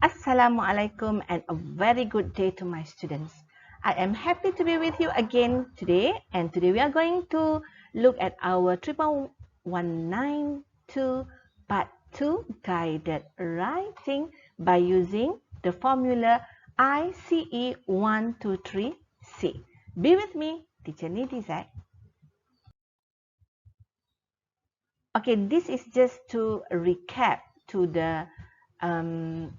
Assalamualaikum and a very good day to my students. I am happy to be with you again today, and today we are going to look at our 11192 part 2 guided writing by using the formula I-CE123-C. Be with me, Teacher Nidizak. Okay, this is just to recap to the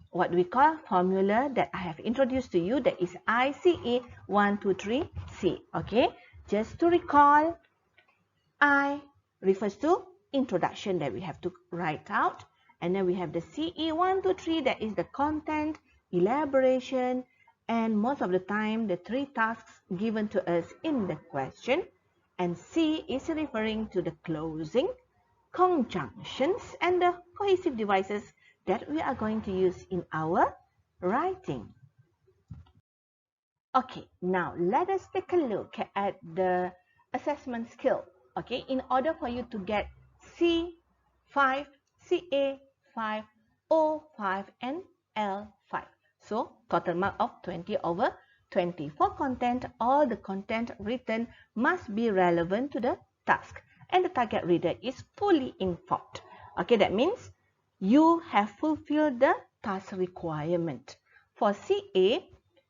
what we call formula that I have introduced to you, that is I-CE123-C. Okay, just to recall, I refers to introduction that we have to write out, and then we have the CE123, that is the content, elaboration, and most of the time the three tasks given to us in the question, and C is referring to the closing, conjunctions, and the cohesive devices that we are going to use in our writing. Okay, now let us take a look at the assessment skill. Okay, in order for you to get C5, CA5, O5, and L5. So, total mark of 20 over 20. For content, all the content written must be relevant to the task, and the target reader is fully informed. Okay, that means you have fulfilled the task requirement. For CA,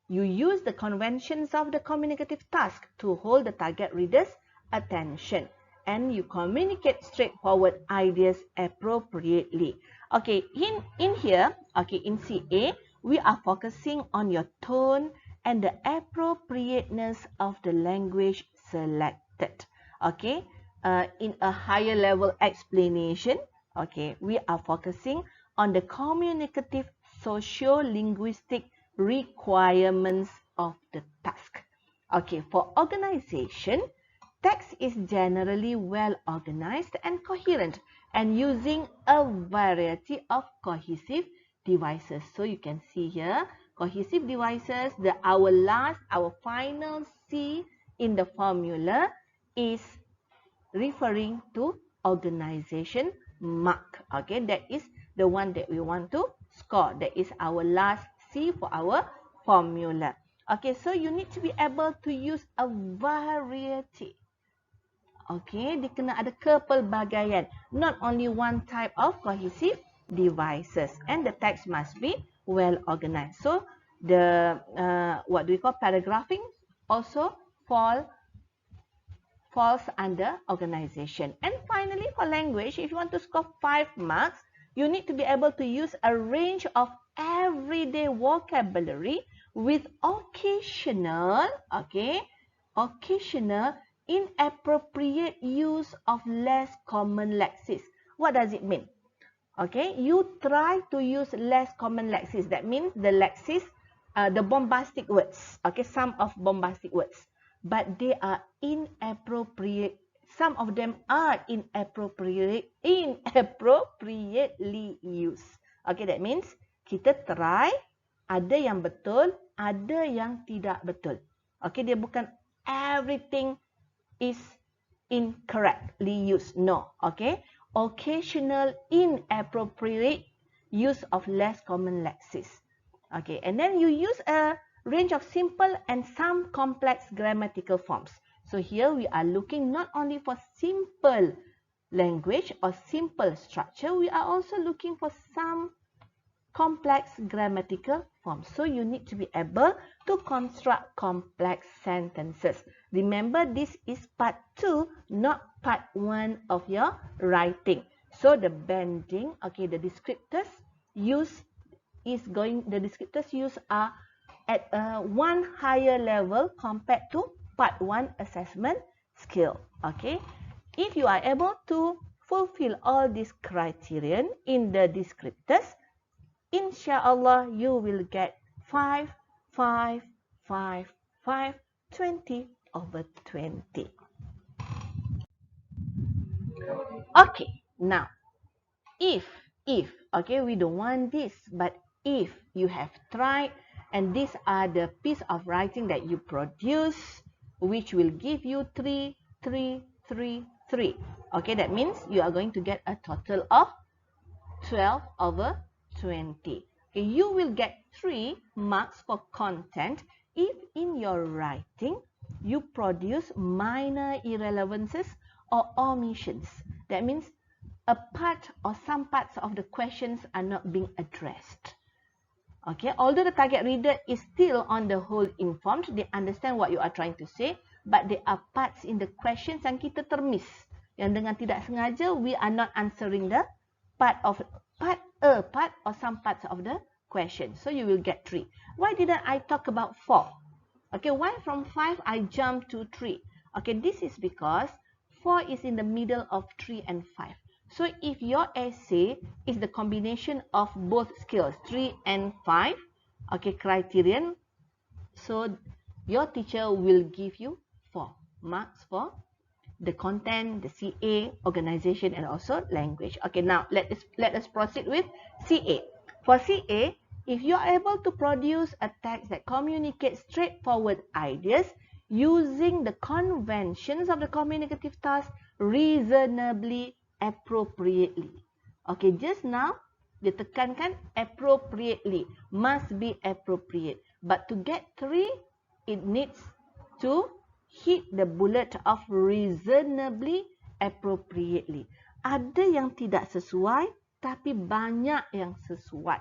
you use the conventions of the communicative task to hold the target reader's attention, and you communicate straightforward ideas appropriately. Okay, in here, okay, in CA, we are focusing on your tone and the appropriateness of the language selected. Okay, in a higher level explanation, okay, we are focusing on the communicative socio-linguistic requirements of the task. Okay, for organization, text is generally well organized and coherent and using a variety of cohesive devices. So you can see here, cohesive devices, our final C in the formula is referring to organization mark. Okay, that is the one that we want to score. That is our last C for our formula. Okay, so you need to be able to use a variety. Okay, dia kena ada kepelbagaian. Not only one type of cohesive devices. And the text must be well organized. So, the what we call paragraphing also falls under organization. And finally, for language, if you want to score 5 marks, you need to be able to use a range of everyday vocabulary with occasional inappropriate use of less common lexis. What does it mean? Okay, you try to use less common lexis. That means the lexis, the bombastic words. Okay, some of bombastic words. But they are inappropriate. Some of them are inappropriately used. Okay, that means kita try, ada yang betul, ada yang tidak betul. Okay, dia bukan everything is incorrectly used. No, okay. Occasional inappropriate use of less common lexis. Okay, and then you use a range of simple and some complex grammatical forms. So here we are looking not only for simple language or simple structure, we are also looking for some complex grammatical forms. So you need to be able to construct complex sentences. Remember, this is part 2, not part 1 of your writing. So the bending, okay, the descriptors used are at one higher level compared to part 1 assessment skill. Okay, if you are able to fulfill all these criterion in the descriptors, inshallah you will get 5, 5, 5, 5, 20 over 20. Okay, now if okay, we don't want this, but if you have tried and these are the piece of writing that you produce, which will give you 3, 3, 3, 3. Okay, that means you are going to get a total of 12 over 20. Okay, you will get 3 marks for content if in your writing you produce minor irrelevances or omissions. That means a part or some parts of the questions are not being addressed. Okay, although the target reader is still on the whole informed, they understand what you are trying to say, but there are parts in the questions yang kita termiss. Yang dengan tidak sengaja, we are not answering the part or some parts of the question. So you will get 3. Why didn't I talk about 4? Okay, why from 5 I jump to 3? Okay, this is because 4 is in the middle of 3 and 5. So if your essay is the combination of both skills, 3 and 5, okay, criterion, so your teacher will give you 4 marks for the content, the CA, organization, and also language. Okay, now let us proceed with CA. For CA, if you are able to produce a text that communicates straightforward ideas using the conventions of the communicative task reasonably, appropriately. Okay, just now dia tekankan appropriately, must be appropriate. But to get 3, it needs to hit the bullet of reasonably, appropriately. Ada yang tidak sesuai, tapi banyak yang sesuai.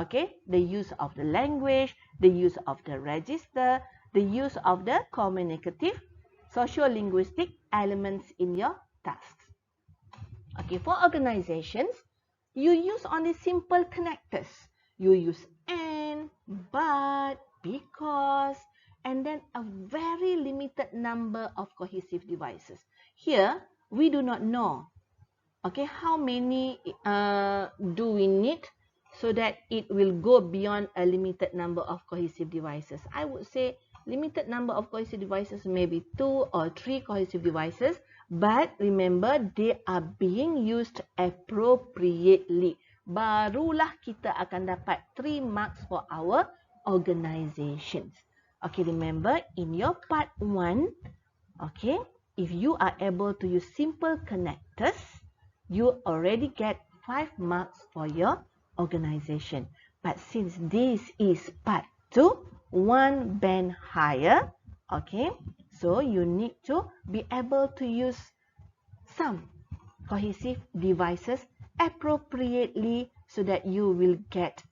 Okay, the use of the language, the use of the register, the use of the communicative, socio-linguistic elements in your tasks. Okay, for organizations, you use only simple connectors. You use and, but, because, and then a very limited number of cohesive devices. Here, we do not know, okay, how many do we need so that it will go beyond a limited number of cohesive devices. I would say limited number of cohesive devices, maybe 2 or 3 cohesive devices, but remember they are being used appropriately. Barulah kita akan dapat 3 marks for our organizations. Okay, remember in your part 1, okay, if you are able to use simple connectors, you already get 5 marks for your organization. But since this is part 2, 1 band higher, okay, so you need to be able to use some cohesive devices appropriately so that you will get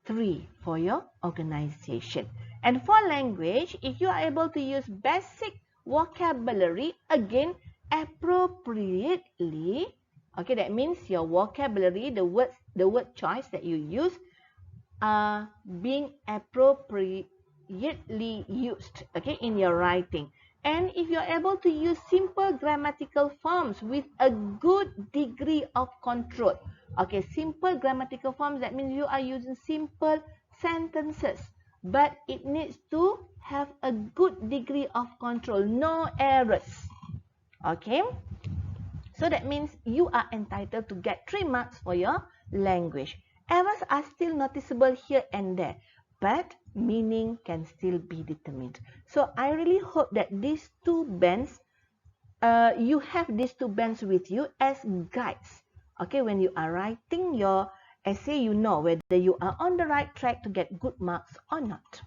3 for your organization. And for language, if you are able to use basic vocabulary, again, appropriately, okay, that means your vocabulary, the word choice that you use are being appropriately used, okay, in your writing. And if you're able to use simple grammatical forms with a good degree of control, okay, simple grammatical forms, that means you are using simple sentences, but it needs to have a good degree of control, no errors, okay. So that means you are entitled to get 3 marks for your language. Errors are still noticeable here and there, but meaning can still be determined. So I really hope that these 2 bands, you have these 2 bands with you as guides. Okay, when you are writing your essay, you know whether you are on the right track to get good marks or not.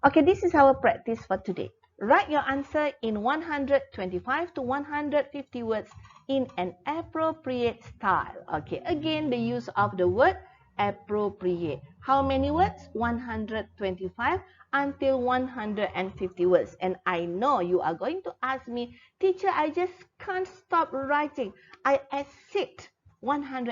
Okay, this is our practice for today. Write your answer in 125 to 150 words in an appropriate style. Okay, again, the use of the word appropriate. How many words? 125 until 150 words. And I know you are going to ask me, teacher, I just can't stop writing. I exceed 150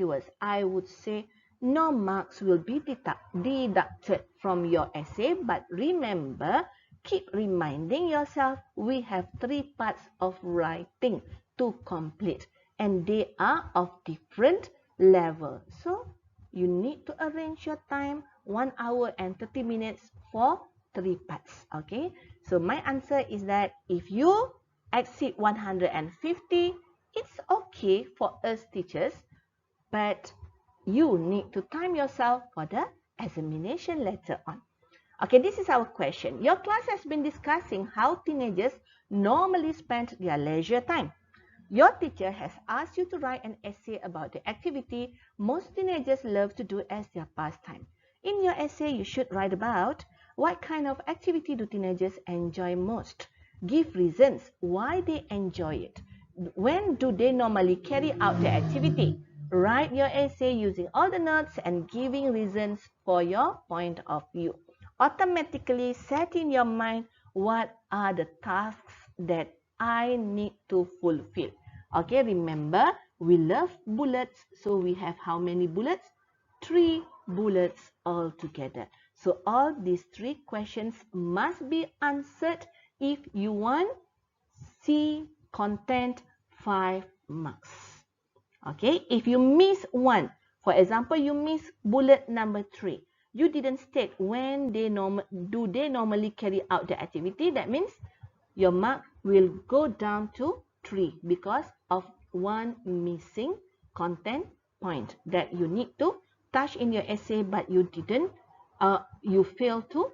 words. I would say no marks will be deducted from your essay, but remember, keep reminding yourself we have 3 parts of writing to complete and they are of different level. So you need to arrange your time 1 hour and 30 minutes for 3 parts. Okay, so my answer is that if you exceed 150, it's okay for us teachers, but you need to time yourself for the examination later on. Okay, this is our question. Your class has been discussing how teenagers normally spend their leisure time. Your teacher has asked you to write an essay about the activity most teenagers love to do as their pastime. In your essay, you should write about what kind of activity do teenagers enjoy most. Give reasons why they enjoy it. When do they normally carry out the activity? Write your essay using all the notes and giving reasons for your point of view. Automatically set in your mind what are the tasks that I need to fulfill. Okay, remember, we love bullets, so we have how many bullets? 3 bullets altogether. So all these 3 questions must be answered if you want C content 5 marks. Okay, if you miss one, for example, you miss bullet number 3, you didn't state when they normally carry out the activity. That means your mark will go down to 3 because of one missing content point that you need to touch in your essay, but you didn't, you failed to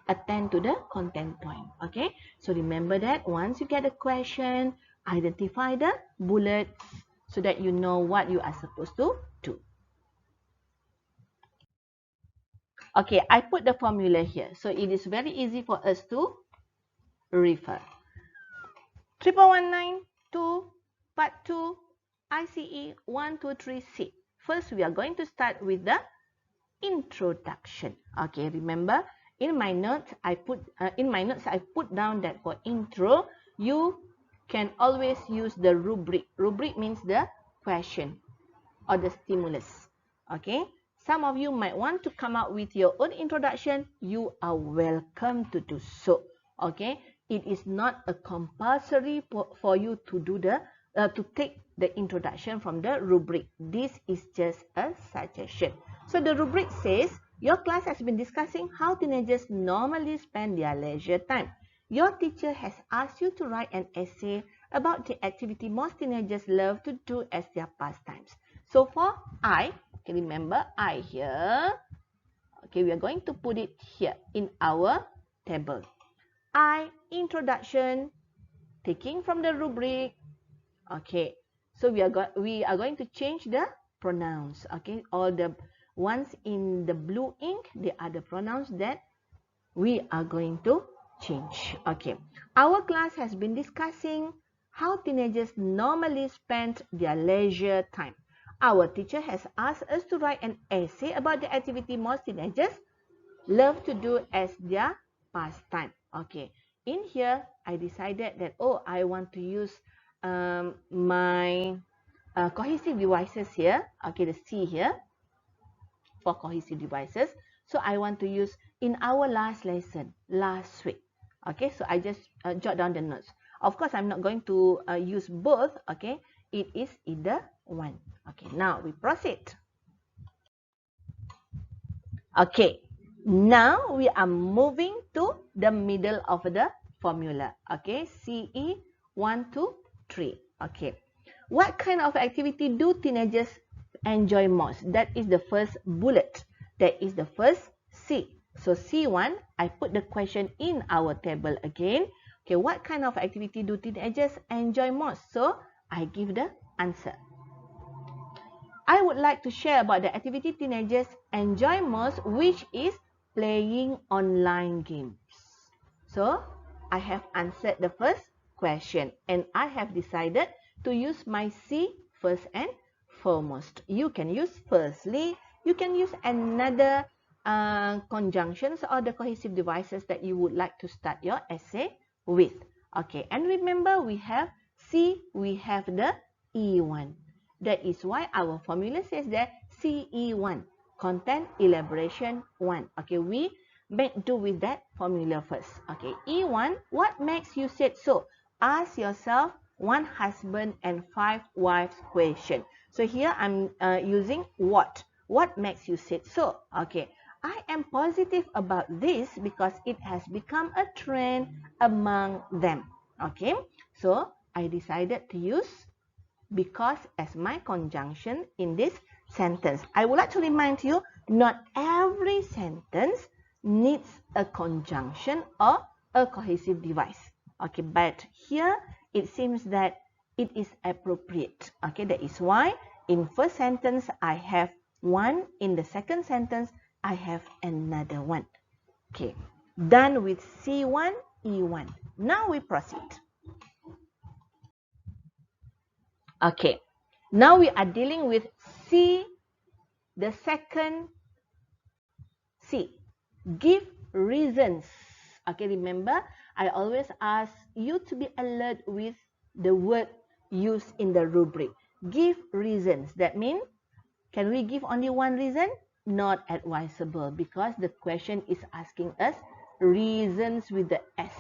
attend to the content point. Okay, so remember that once you get a question, identify the bullets so that you know what you are supposed to do. Okay, I put the formula here, so it is very easy for us to refer. 11192 part 2 I-CE123-C. First, we are going to start with the introduction. Okay, remember in my notes I put down that for intro you can always use the rubric. Rubric means the question or the stimulus. Okay, some of you might want to come up with your own introduction. You are welcome to do so. Okay, it is not a compulsory for you to do the to take the introduction from the rubric. This is just a suggestion. So the rubric says your class has been discussing how teenagers normally spend their leisure time. Your teacher has asked you to write an essay about the activity most teenagers love to do as their pastimes. So for I, okay, remember I here. Okay, we are going to put it here in our table. I, introduction, taking from the rubric. Okay, so we are going to change the pronouns. Okay, all the ones in the blue ink, they are the pronouns that we are going to change. Okay, our class has been discussing how teenagers normally spend their leisure time. Our teacher has asked us to write an essay about the activity most teenagers love to do as their pastime. Okay, in here I decided that I want to use my cohesive devices here. Okay, the C here for cohesive devices. So I want to use in our last lesson, last week. Okay, so I just jot down the notes. Of course, I'm not going to use both. Okay, it is either one. Okay, now we proceed. Okay, now we are moving to the middle of the formula. Okay, CE123. Okay, what kind of activity do teenagers enjoy most? That is the first bullet. That is the first C. So C1, I put the question in our table again. Okay, what kind of activity do teenagers enjoy most? So I give the answer. I would like to share about the activity teenagers enjoy most, which is playing online games. So I have answered the first question and I have decided to use my C first and foremost. You can use firstly, you can use another conjunctions or the cohesive devices that you would like to start your essay with. Okay, and remember we have C, we have the E1. That is why our formula says that CE1, content elaboration 1. Okay, we make do with that formula first. Okay, E1, what makes you say so? Ask yourself 1 husband and 5 wives question. So here I'm using what. What makes you say so? Okay, I am positive about this because it has become a trend among them. Okay, so I decided to use because as my conjunction in this sentence. I would like to remind you, not every sentence needs a conjunction or a cohesive device. Okay, but here it seems that it is appropriate. Okay, that is why in first sentence I have one, in the second sentence I have another one. Okay, done with C1, E1. Now we proceed. Okay, now we are dealing with C, the second C. Give reasons. Okay, remember, I always ask you to be alert with the word used in the rubric. Give reasons. That means, can we give only one reason? Not advisable, because the question is asking us reasons with the S.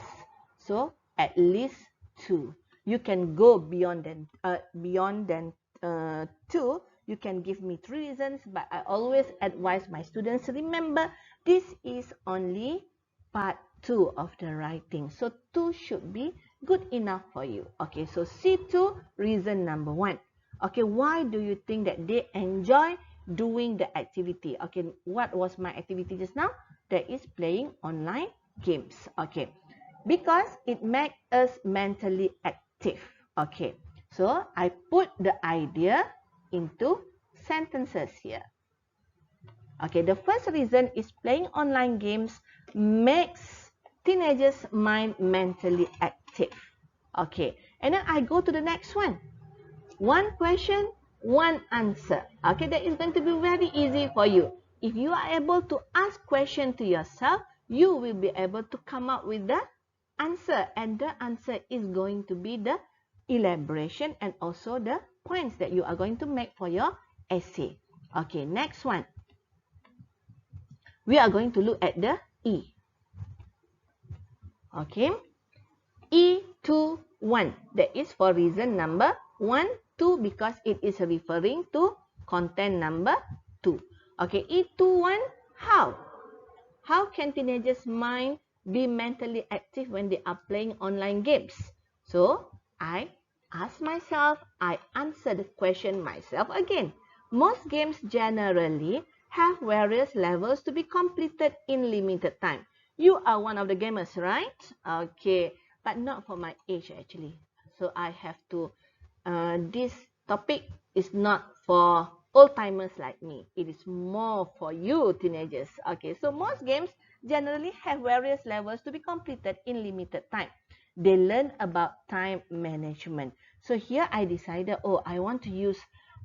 So at least two. You can go beyond than two. You can give me three reasons, but I always advise my students, remember, this is only part 2 of the writing. So 2 should be good enough for you. Okay, so C2, reason number 1. Okay, why do you think that they enjoy doing the activity? Okay, what was my activity just now? That is playing online games. Okay, because it makes us mentally active. Okay, so I put the idea into sentences here. Okay, the first reason is playing online games makes teenagers' mind mentally active. Okay, and then I go to the next one. One question, one answer. Okay, that is going to be very easy for you. If you are able to ask question to yourself, you will be able to come up with the answer, and the answer is going to be the elaboration and also the points that you are going to make for your essay. Okay, next one. We are going to look at the E. Okay, E21. That is for reason number 1, 2, because it is referring to content number 2. Okay, E21, how? How can teenagers' mind be mentally active when they are playing online games? So, I ask myself, I answer the question myself again. Most games generally have various levels to be completed in limited time. You are one of the gamers, right? Okay, but not for my age actually. So I have to, this topic is not for old-timers like me. It is more for you teenagers. Okay, so most games generally have various levels to be completed in limited time. They learn about time management. So here I decided, oh, I want to use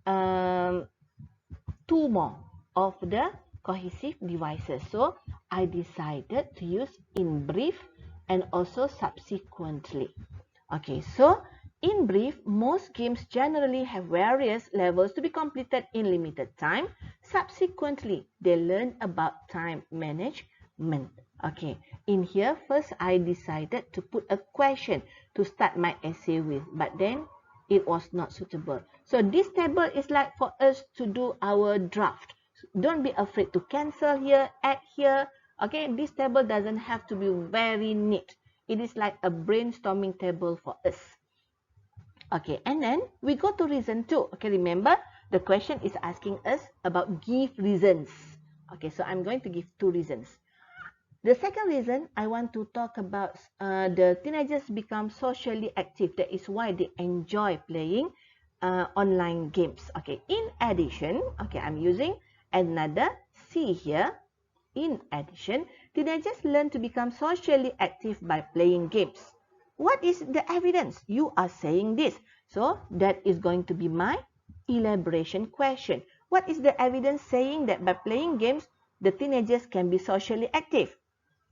2 more of the cohesive devices. So I decided to use in brief and also subsequently. Okay, so in brief, most games generally have various levels to be completed in limited time. Subsequently, they learn about time management. Okay, in here, first I decided to put a question to start my essay with, but then it was not suitable. So this table is like for us to do our draft. Don't be afraid to cancel here, add here. Okay, this table doesn't have to be very neat. It is like a brainstorming table for us. Okay, and then we go to reason 2. Okay, remember the question is asking us about give reasons. Okay, so I'm going to give 2 reasons. The second reason, I want to talk about the teenagers become socially active. That is why they enjoy playing online games. Okay, in addition, okay, I'm using another C here. In addition, teenagers learn to become socially active by playing games. What is the evidence? You are saying this. So that is going to be my elaboration question. What is the evidence saying that by playing games, the teenagers can be socially active?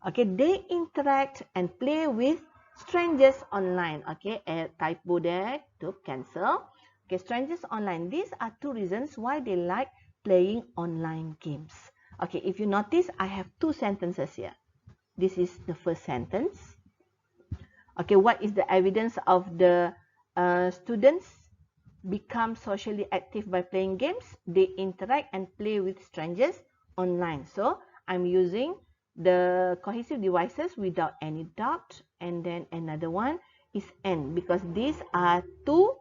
Okay, they interact and play with strangers online. Okay, a typo there to cancel. Okay, strangers online. These are 2 reasons why they like playing online games. Okay, if you notice, I have 2 sentences here. This is the first sentence. Okay, what is the evidence of the students become socially active by playing games? They interact and play with strangers online. So, I'm using the cohesive devices without any dot, and then another one is N, because these are 2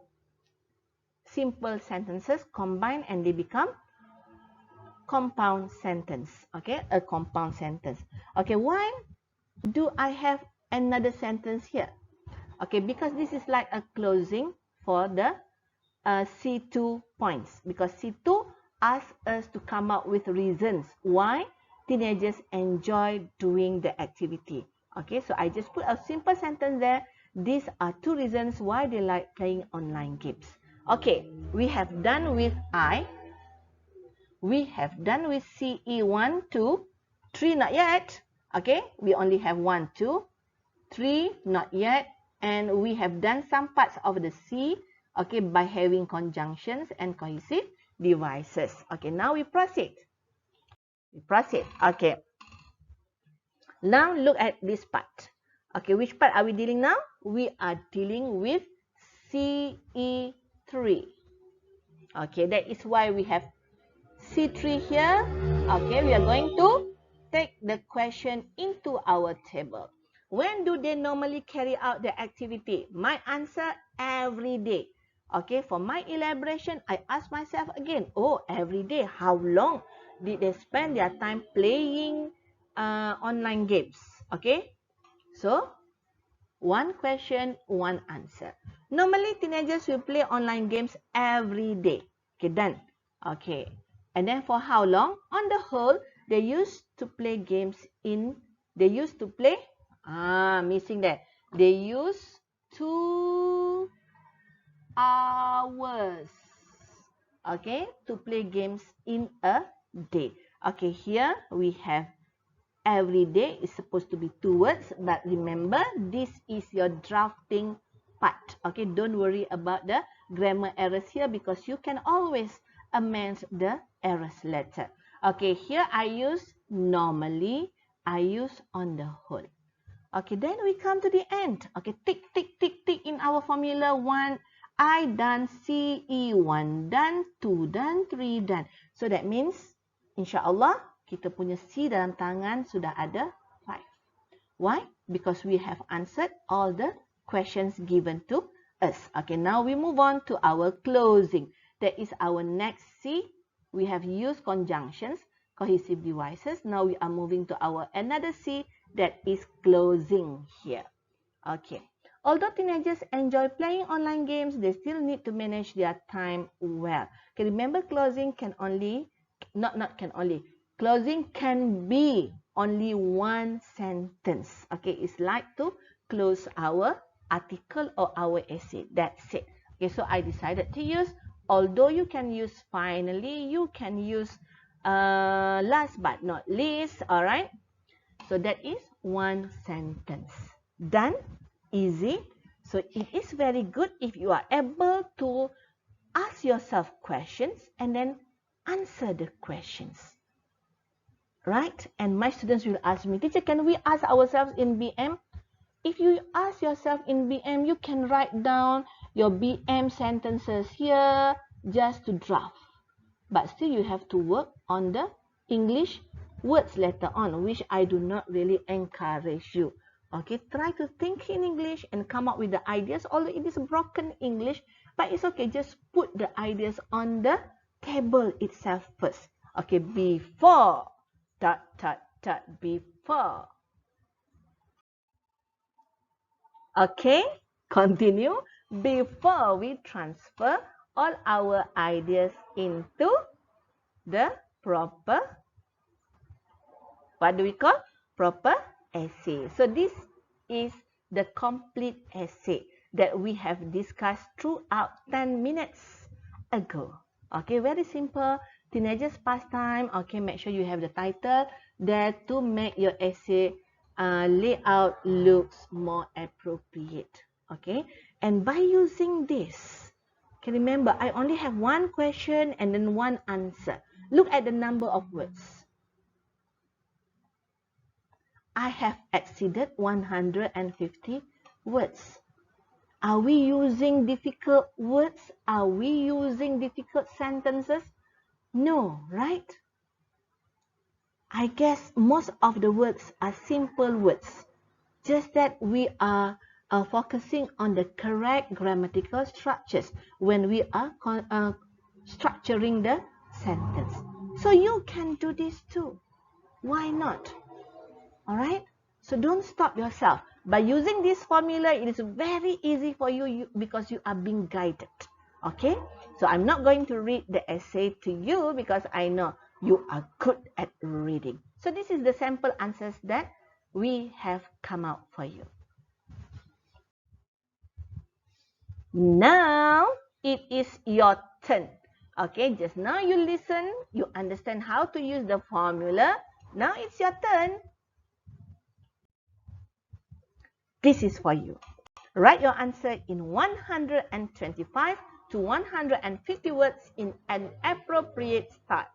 simple sentences combined and they become compound sentence. Okay, a compound sentence. Okay, why do I have another sentence here? Okay, because this is like a closing for the C2 points, because C2 asks us to come up with reasons why teenagers enjoy doing the activity. Okay, so I just put a simple sentence there. These are 2 reasons why they like playing online games. Okay, we have done with I. We have done with CE1, 2, 3 not yet. Okay, we only have 1, 2, 3 not yet. And we have done some parts of the C, okay, by having conjunctions and cohesive devices. Okay, now we proceed. Okay. Now look at this part. Okay, which part are we dealing now? We are dealing with CE3. Okay, that is why we have C3 here. Okay, we are going to take the question into our table. When do they normally carry out the activity? My answer, every day. Okay, for my elaboration, I ask myself again, oh, every day, how long did they spend their time playing online games? Okay, so one question, one answer. Normally, teenagers will play online games every day. Okay, done. Okay, and then for how long? On the whole, they used to play games in, missing that. They use 2 hours, okay, to play games in a day. Okay, here we have every day is supposed to be 2 words, but remember, this is your drafting part. Okay, don't worry about the grammar errors here, because you can always amend the errors later. Okay, here I use normally, I use on the whole. Okay, then we come to the end. Okay, tick, tick, tick, tick in our formula. 1, I done, CE1 done, 2 done, 3 done. So that means, insyaAllah, kita punya C dalam tangan sudah ada 5. Why? Because we have answered all the questions given to us. Okay, now we move on to our closing. That is our next C. We have used conjunctions, cohesive devices. Now we are moving to our another C, that is closing here. Okay. Although teenagers enjoy playing online games, they still need to manage their time well. Okay, remember closing can only, closing can be only 1 sentence. Okay, it's like to close our article or our essay. That's it. Okay, so I decided to use, although you can use finally, you can use last but not least, all right? So that is 1 sentence. Done? Easy. So it is very good if you are able to ask yourself questions and then answer the questions. Right? And my students will ask me, teacher, can we ask ourselves in BM? If you ask yourself in BM, you can write down your BM sentences here just to draft. But still you have to work on the English words later on, which I do not really encourage you. Okay, try to think in English and come up with the ideas, although it is broken English, but it's okay, just put the ideas on the table itself first. Okay, before, before. Okay, continue. Before we transfer all our ideas into the proper, what do we call? Proper essay. So this is the complete essay that we have discussed throughout 10 minutes ago. Okay, very simple. Teenagers pastime. Okay, make sure you have the title there to make your essay layout looks more appropriate. Okay, and by using this, okay, remember I only have 1 question and then 1 answer. Look at the number of words. I have exceeded 150 words. Are we using difficult words? Are we using difficult sentences? No, right? I guess most of the words are simple words. Just that we are focusing on the correct grammatical structures when we are structuring the sentence. So you can do this too. Why not? Alright? So don't stop yourself. By using this formula, it is very easy for you because you are being guided. Okay, so I'm not going to read the essay to you because I know you are good at reading. So this is the sample answers that we have come out for you. Now it is your turn. Okay, just now you listen, you understand how to use the formula. Now it's your turn. This is for you. Write your answer in 125 to 150 words in an appropriate style.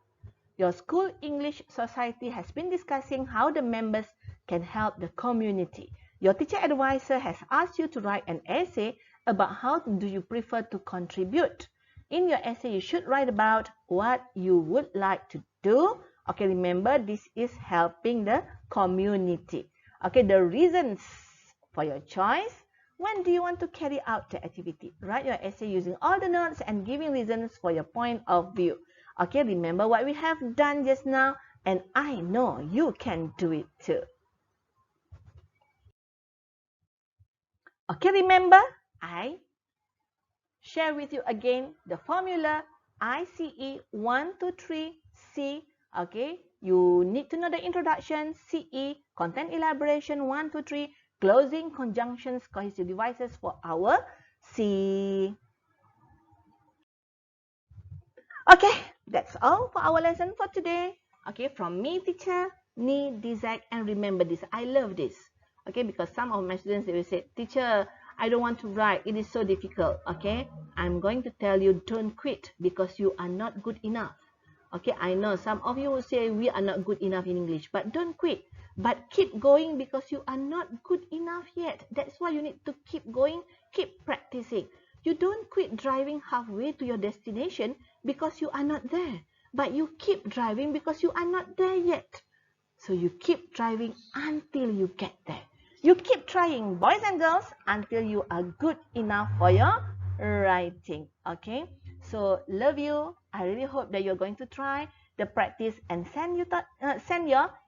Your school English society has been discussing how the members can help the community. Your teacher advisor has asked you to write an essay about how do you prefer to contribute. In your essay, you should write about what you would like to do. Okay, remember this is helping the community. Okay, the reasons for your choice. When do you want to carry out the activity? Write your essay using all the notes and giving reasons for your point of view. Okay, remember what we have done just now, and I know you can do it too. Okay, remember, I share with you again the formula I-CE123-C. Okay, you need to know the introduction, CE, content elaboration, 1, 2, 3, closing, conjunctions, cohesive devices for our C. Okay, that's all for our lesson for today. Okay, from me, teacher, Ni, Dizak, and remember this. I love this. Okay, because some of my students, they will say, teacher, I don't want to write. It is so difficult. Okay, I'm going to tell you, don't quit because you are not good enough. Okay, I know some of you will say we are not good enough in English, but don't quit. But keep going because you are not good enough yet. That's why you need to keep going, keep practicing. You don't quit driving halfway to your destination because you are not there. But you keep driving because you are not there yet. So you keep driving until you get there. You keep trying, boys and girls, until you are good enough for your writing. Okay? So love you. I really hope that you're going to try the practice and send your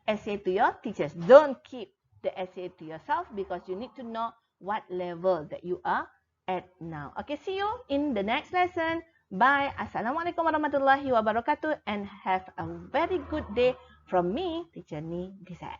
essay to your teachers. Don't keep the essay to yourself because you need to know what level that you are at now. Okay, see you in the next lesson. Bye. Assalamualaikum warahmatullahi wabarakatuh and have a very good day from me, Teacher Ni Dizak.